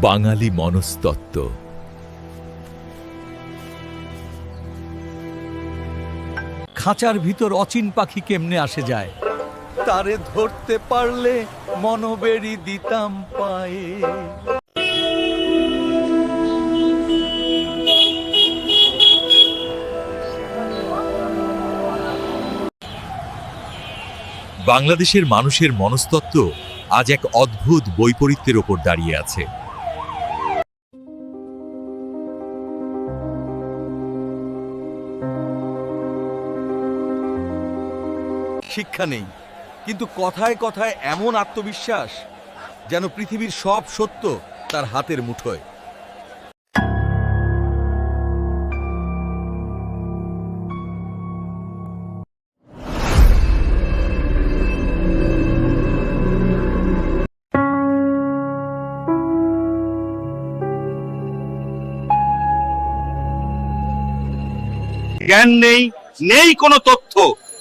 বাঙালি মনস্তত্ত্ব। খাঁচার ভিতর অচিন পাখি কেমনে আসে যায়, তারে ধরতে পারলে মনোবেরি দিতাম পায়ে। বাংলাদেশের মানুষের মনস্তত্ত্ব আজ এক অদ্ভুত বৈপরীত্যের ওপর দাঁড়িয়ে আছে। শিক্ষা নেই, কিন্তু কথায় কথায় এমন আত্মবিশ্বাস যেন পৃথিবীর সব সত্য তার হাতের মুঠোয়। জ্ঞান নেই, নেই কোনো তথ্য,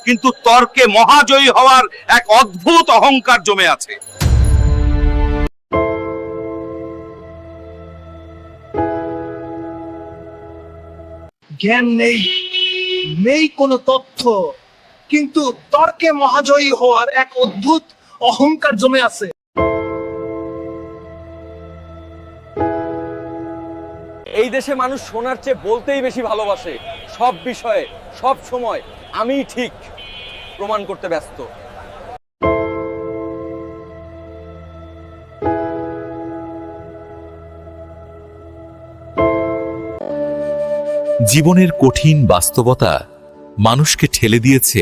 কিন্তু তর্কে মহাজয়ী হওয়ার এক অদ্ভুত অহংকার জমে আছে। জ্ঞান নেই, নেই কোনো তথ্য, কিন্তু তর্কে মহাজয়ী হওয়ার এক অদ্ভুত অহংকার জমে আছে। এই দেশে মানুষ শোনার চেয়ে বলতেই বেশি ভালোবাসে। সব বিষয়ে সব সময় আমিই ঠিক প্রমাণ করতে ব্যস্ত। জীবনের কঠিন বাস্তবতা মানুষকে ঠেলে দিয়েছে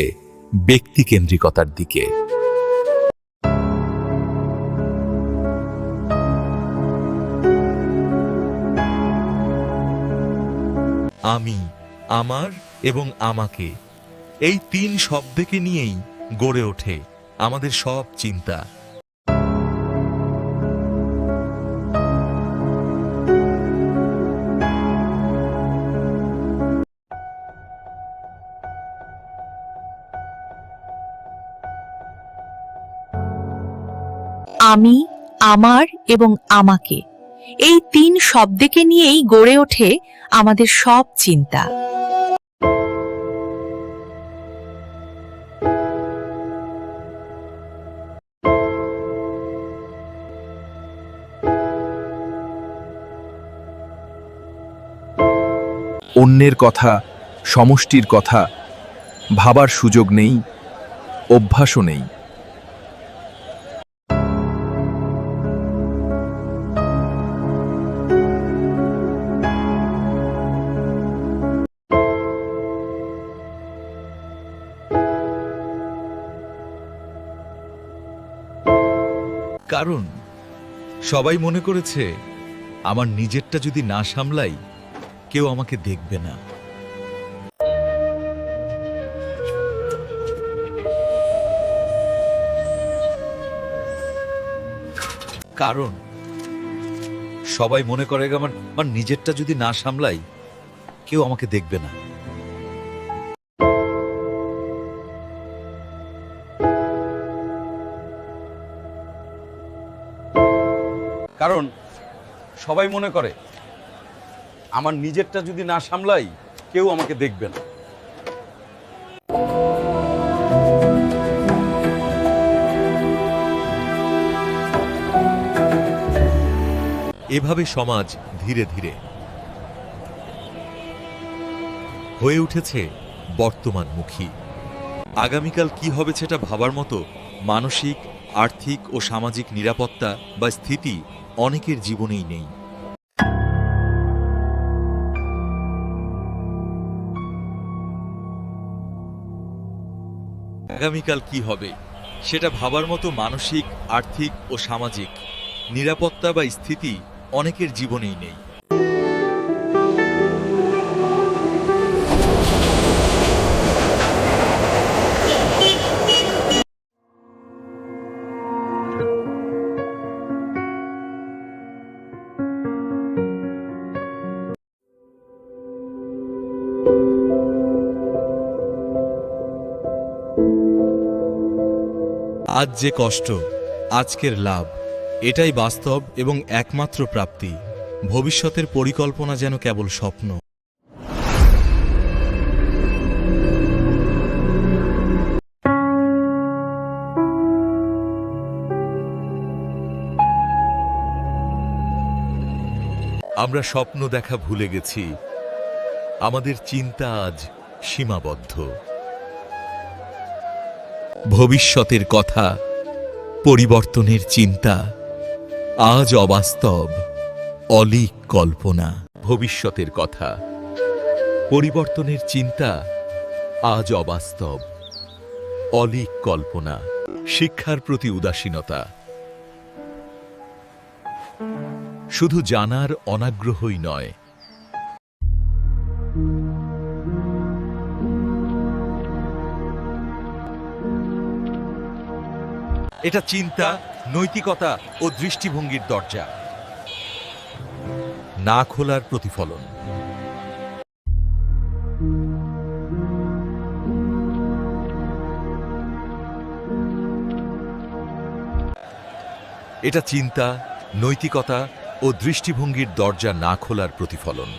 ব্যক্তিকেন্দ্রিকতার দিকে। আমি, আমার এবং আমাকে, এই তিন শব্দকে নিয়েই গড়ে ওঠে আমাদের সব চিন্তা। আমি, আমার এবং আমাকে, এই তিন শব্দকে নিয়েই গড়ে ওঠে আমাদের সব চিন্তা। অন্যের কথা, সমষ্টির কথা ভাবার সুযোগ নেই, অভ্যাসও নেই। কারণ সবাই মনে করেছে আমার নিজেরটা যদি না সামলাই কেউ আমাকে দেখবে না। কারণ সবাই মনে করে আমার নিজেরটা যদি না সামলাই কেউ আমাকে দেখবে না। কারণ সবাই মনে করে আমার নিজেরটা যদি না সামলাই কেউ আমাকে দেখবে না। এভাবে সমাজ ধীরে ধীরে হয়ে উঠেছে বর্তমানমুখী। আগামীকাল কি হবে সেটা ভাবার মতো মানসিক, আর্থিক ও সামাজিক নিরাপত্তা বা স্থিতি অনেকের জীবনেই নেই। আগামীকাল কি হবে সেটা ভাবার মতো মানসিক, আর্থিক ও সামাজিক নিরাপত্তা বা স্থিতি অনেকের জীবনেই নেই। আজ যে কষ্ট, আজকের লাভ, এটাই বাস্তব এবং একমাত্র প্রাপ্তি। ভবিষ্যতের পরিকল্পনা যেন কেবল স্বপ্ন। আমরা স্বপ্ন দেখা ভুলে গেছি, আমাদের চিন্তা আজ সীমাবদ্ধ। ভবিষ্যতের কথা, পরিবর্তনের চিন্তা আজ অবাস্তব, অলীক কল্পনা। ভবিষ্যতের কথা, পরিবর্তনের চিন্তা আজ অবাস্তব, অলীক কল্পনা। শিক্ষার প্রতি উদাসীনতা, শুধু জানার অনাগ্রহই নয়, এটা চিন্তা, নৈতিকতা ও দৃষ্টিভঙ্গির দরজা, না খোলার প্রতিফলন। এটা চিন্তা, নৈতিকতা ও দৃষ্টিভঙ্গির দরজা না খোলার প্রতিফলন।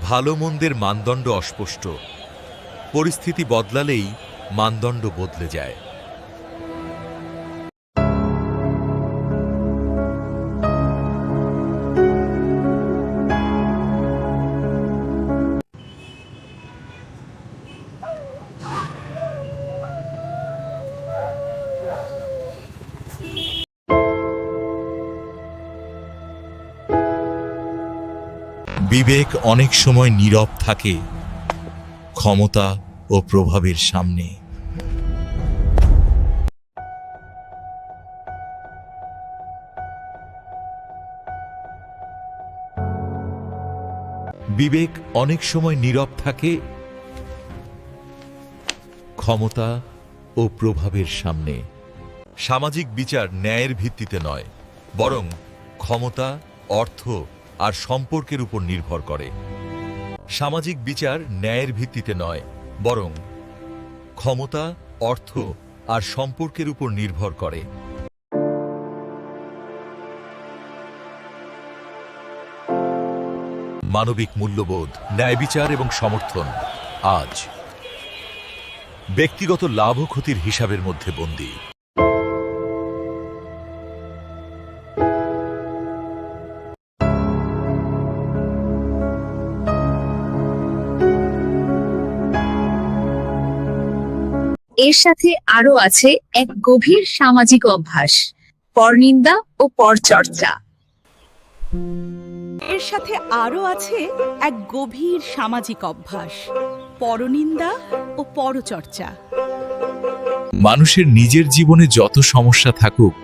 ভালো মন্দের মানদণ্ড অস্পষ্ট, পরিস্থিতি বদলালেই মানদণ্ড বদলে যায়। বিবেক অনেক সময় নীরব থাকে ক্ষমতা ও প্রভাবের সামনে। বিবেক অনেক সময় নীরব থাকে ক্ষমতা ও প্রভাবের সামনে। সামাজিক বিচার ন্যায়ের ভিত্তিতে নয়, বরং ক্ষমতা, অর্থ আর সম্পর্কের উপর নির্ভর করে। সামাজিক বিচার ন্যায়ের ভিত্তিতে নয়, বরং ক্ষমতা, অর্থ আর সম্পর্কের উপর নির্ভর করে। মানবিক মূল্যবোধ, ন্যায় বিচার এবং সমর্থন আজ ব্যক্তিগত লাভ ও ক্ষতির হিসাবের মধ্যে বন্দী। এর সাথে আরো আছে এক গভীর সামাজিক অভ্যাস, পরনিন্দা ও পরচর্চা। এর সাথে আরো আছে এক গভীর সামাজিক অভ্যাস, পরনিন্দা ও পরচর্চা। মানুষের নিজের জীবনে যত সমস্যা থাকুক,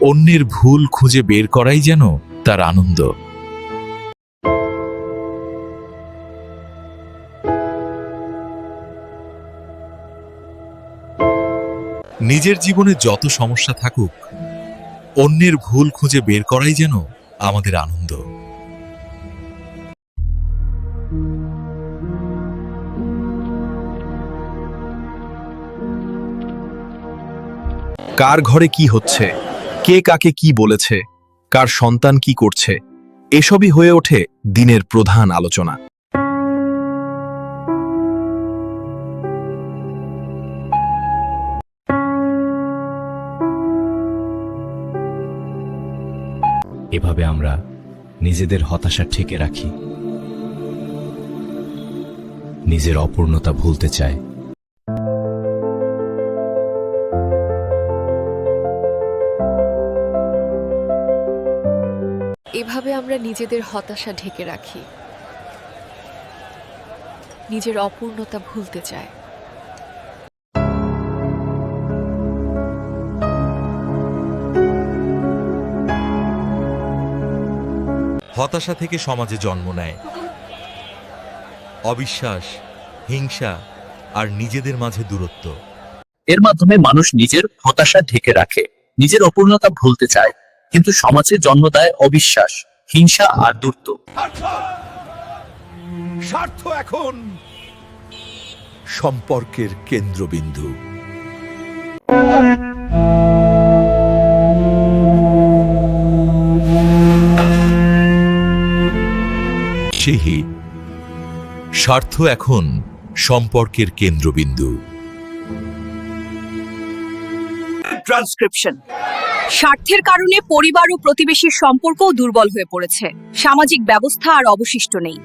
অন্যের ভুল খুঁজে বের করাই যেন তার আনন্দ। নিজের জীবনে যত সমস্যা থাকুক, অন্যের ভুল খুঁজে বের করাই যেন আমাদের আনন্দ। কার ঘরে কি হচ্ছে, কে কাকে কি বলেছে, কার সন্তান কি করছে, এসবই হয়ে ওঠে দিনের প্রধান আলোচনা। এভাবে আমরা নিজেদের হতাশা ঠেকে রাখি, নিজের অপূর্ণতা ভুলতে চাই। এভাবে আমরা নিজেদের হতাশা ঢেকে রাখি, নিজের অপূর্ণতা ভুলতে চাই। হতাশা থেকে সমাজে জন্ম নেয় অবিশ্বাস, হিংসা আর নিজেদের মাঝে দূরত্ব। এর মাধ্যমে মানুষ নিজের হতাশা ঢেকে রাখে, নিজের অপূর্ণতা ভুলতে চায়, কিন্তু সমাজে জন্ম দেয় অবিশ্বাস, হিংসা আর দূরত্ব। স্বার্থ এখন সম্পর্কের কেন্দ্রবিন্দু। সেহি স্বার্থ এখন সম্পর্কের কেন্দ্রবিন্দু। ট্রান্সক্রিপশন। স্বার্থের কারণে পরিবার ও প্রতিবেশীর সম্পর্কও দুর্বল হয়ে পড়েছে, সামাজিক ব্যবস্থা আর অবশিষ্ট নেই।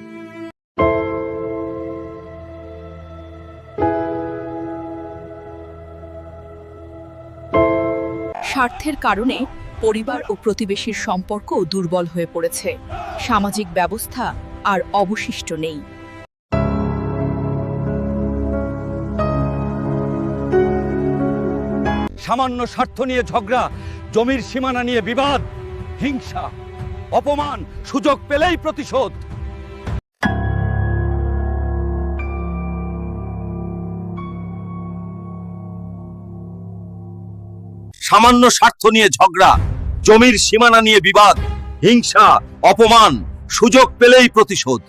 স্বার্থের কারণে পরিবার ও প্রতিবেশীর সম্পর্কও দুর্বল হয়ে পড়েছে, সামাজিক ব্যবস্থা আর অবশিষ্ট নেই। সামান্য স্বার্থ নিয়ে ঝগড়া, জমির সীমানা নিয়ে বিবাদ, হিংসা, অপমান, সুযোগ পেলেই প্রতিশোধ। সামান্য স্বার্থ নিয়ে ঝগড়া, জমির সীমানা নিয়ে বিবাদ, হিংসা, অপমান, সুযোগ পেলেই প্রতিশোধ।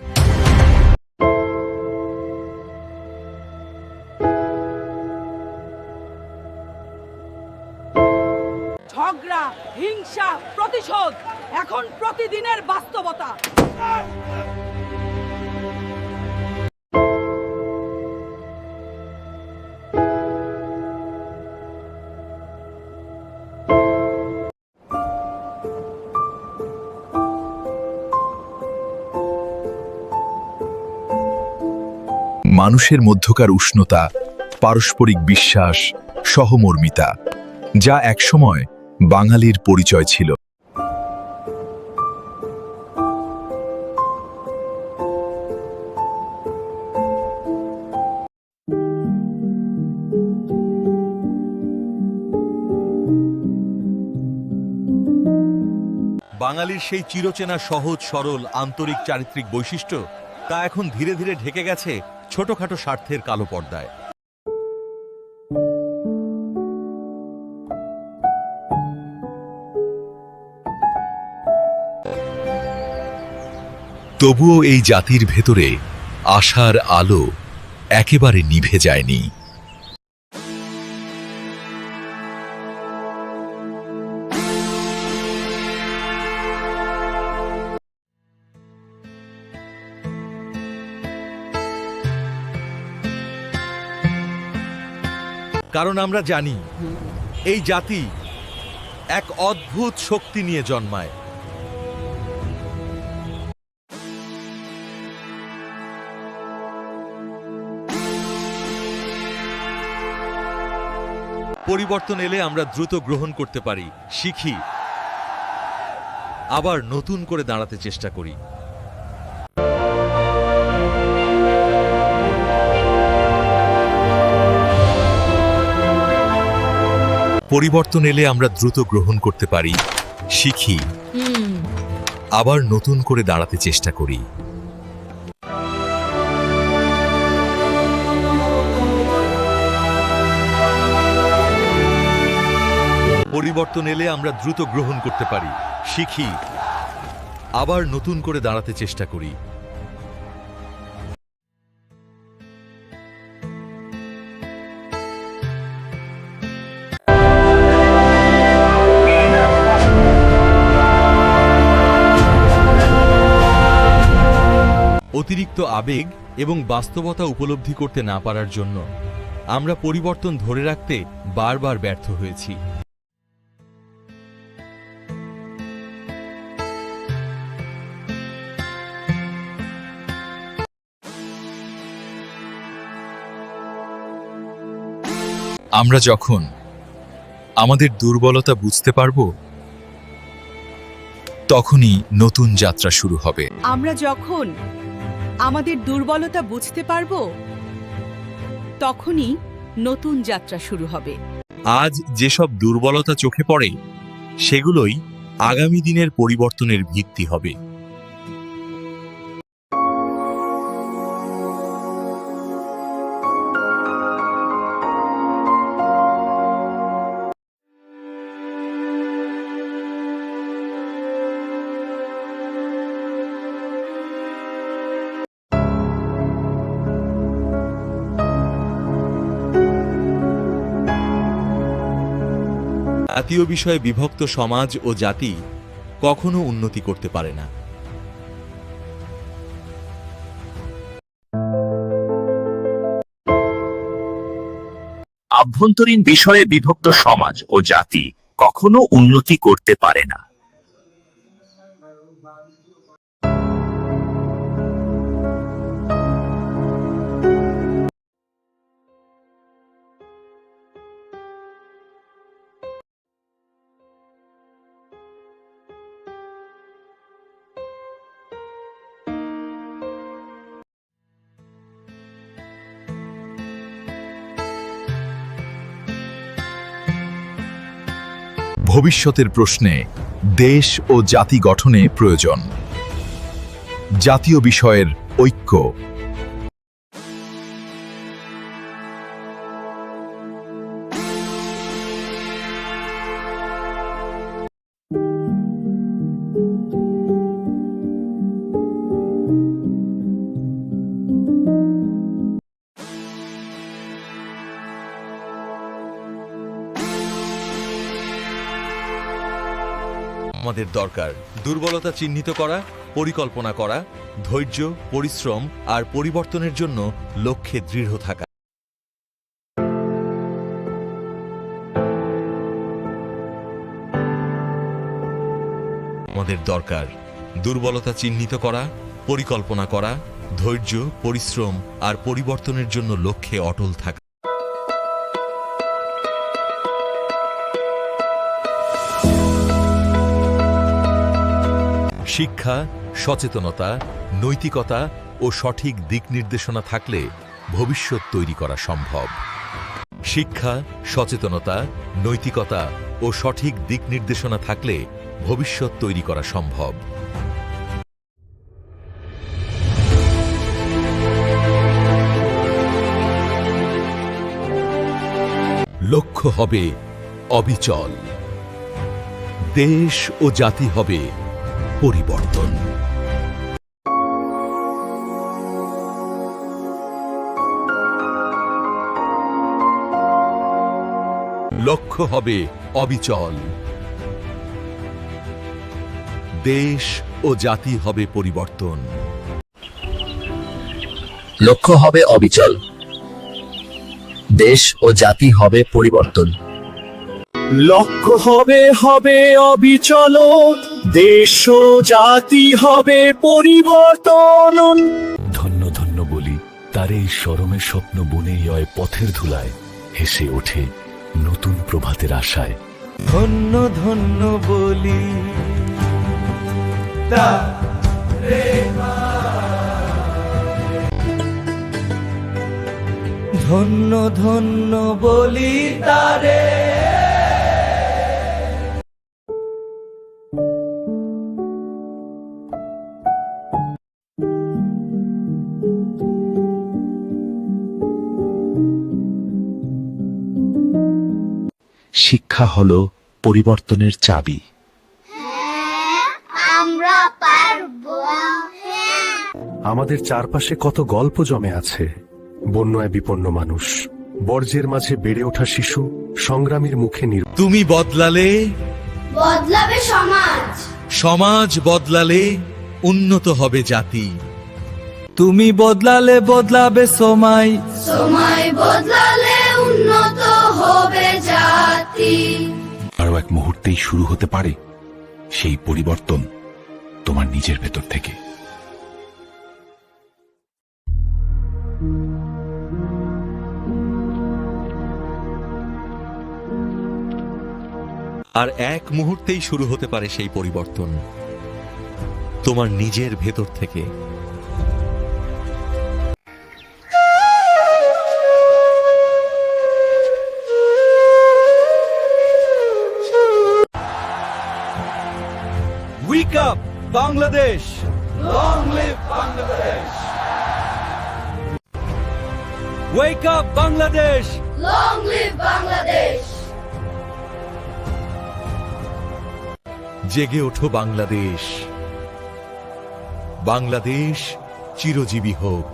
ঝগড়া, হিংসা, প্রতিশোধ এখন প্রতিদিনের বাস্তবতা। মানুষের মধ্যকার উষ্ণতা, পারস্পরিক বিশ্বাস, সহমর্মিতা, যা একসময় বাঙালির পরিচয় ছিল। বাঙালির সেই চিরচেনা সহজ সরল আন্তরিক চারিত্রিক বৈশিষ্ট্য তা এখন ধীরে ধীরে ঢেকে গেছে ছোটখাটো স্বার্থের কালো পর্দায়। তবুও এই জাতির ভেতরে আশার আলো একেবারে নিভে যায়নি। কারণ আমরা জানি এই জাতি এক অদ্ভুত শক্তি নিয়ে জন্মায়। পরিবর্তন এলে আমরা দ্রুত গ্রহণ করতে পারি, শিখি, আবার নতুন করে দাঁড়াতে চেষ্টা করি। পরিবর্তন এলে আমরা দ্রুত গ্রহণ করতে পারি, শিখি, আবার নতুন করে দাঁড়াতে চেষ্টা করি। পরিবর্তন এলে আমরা দ্রুত গ্রহণ করতে পারি, শিখি, আবার নতুন করে দাঁড়াতে চেষ্টা করি। অতিরিক্ত আবেগ এবং বাস্তবতা উপলব্ধি করতে না পারার জন্য আমরা পরিবর্তন ধরে রাখতে বারবার ব্যর্থ হয়েছি। আমরা যখন আমাদের দুর্বলতা বুঝতে পারব, তখনই নতুন যাত্রা শুরু হবে। আমরা যখন আমাদের দুর্বলতা বুঝতে পারব, তখনই নতুন যাত্রা শুরু হবে। আজ যেসব দুর্বলতা চোখে পড়ে, সেগুলোই আগামী দিনের পরিবর্তনের ভিত্তি হবে। জাতীয় বিষয়ে বিভক্ত সমাজ ও জাতি কখনো উন্নতি করতে পারে না। আভ্যন্তরীণ বিষয়ে বিভক্ত সমাজ ও জাতি কখনো উন্নতি করতে পারে না। ভবিষ্যতের প্রশ্নে দেশ ও জাতি গঠনে প্রয়োজন জাতীয় বিষয়ের ঐক্য। আমাদের দরকার দুর্বলতা চিহ্নিত করা, পরিকল্পনা করা, ধৈর্য, পরিশ্রম আর পরিবর্তনের জন্য লক্ষ্যে দৃঢ় থাকা। আমাদের দরকার দুর্বলতা চিহ্নিত করা, পরিকল্পনা করা, ধৈর্য, পরিশ্রম আর পরিবর্তনের জন্য লক্ষ্যে অটল থাকা। শিক্ষা, সচেতনতা, নৈতিকতা ও সঠিক দিক নির্দেশনা থাকলে ভবিষ্যৎ তৈরি করা সম্ভব। শিক্ষা, সচেতনতা, নৈতিকতা ও সঠিক দিক নির্দেশনা থাকলে ভবিষ্যৎ তৈরি করা সম্ভব। লক্ষ্য হবে অবিচল, দেশ ও জাতি হবে পরিবর্তন। লক্ষ্য হবে অবিচল, দেশ ও জাতি হবে পরিবর্তন। লক্ষ্য হবে অবিচল, দেশ ও জাতি হবে পরিবর্তন। লক্ষ্য হবে অবিচল, দেশ ও জাতি হবে পরিবর্তন। ধন্য ধন্য বলি তার এই শরমের স্বপ্ন বুনেই হয় পথের ধুলায় হেসে ওঠে নতুন প্রভাতের আশায়। ধন্য ধন্য বলি ধন্য ধন্য বলি তারে। শিক্ষা হলো পরিবর্তনের চাবি। আমরা পারবো। আমাদের চারপাশে কত গল্প জমে আছে, বন্যায় বিপন্ন মানুষ, বর্জ্যের মাঝে বেড়ে ওঠা শিশু, সংগ্রামীর মুখে তুমি বদলালে বদলাবে সমাজ, সমাজ বদলালে উন্নত হবে জাতি। তুমি বদলালে বদলাবে সময়, সময় বদলালে উন্নত হবে জাতি। আরো এক মুহূর্তেই শুরু হতে পারে সেই পরিবর্তন তোমার নিজের ভেতর থেকে। আর এক মুহূর্তেই শুরু হতে পারে সেই পরিবর্তন তোমার নিজের ভেতর থেকে। Wake up, Bangladesh! Long live Bangladesh! Wake up, Bangladesh! Long live Bangladesh! জেগে ওঠো বাংলাদেশ, বাংলাদেশ চিরজীবী হোক।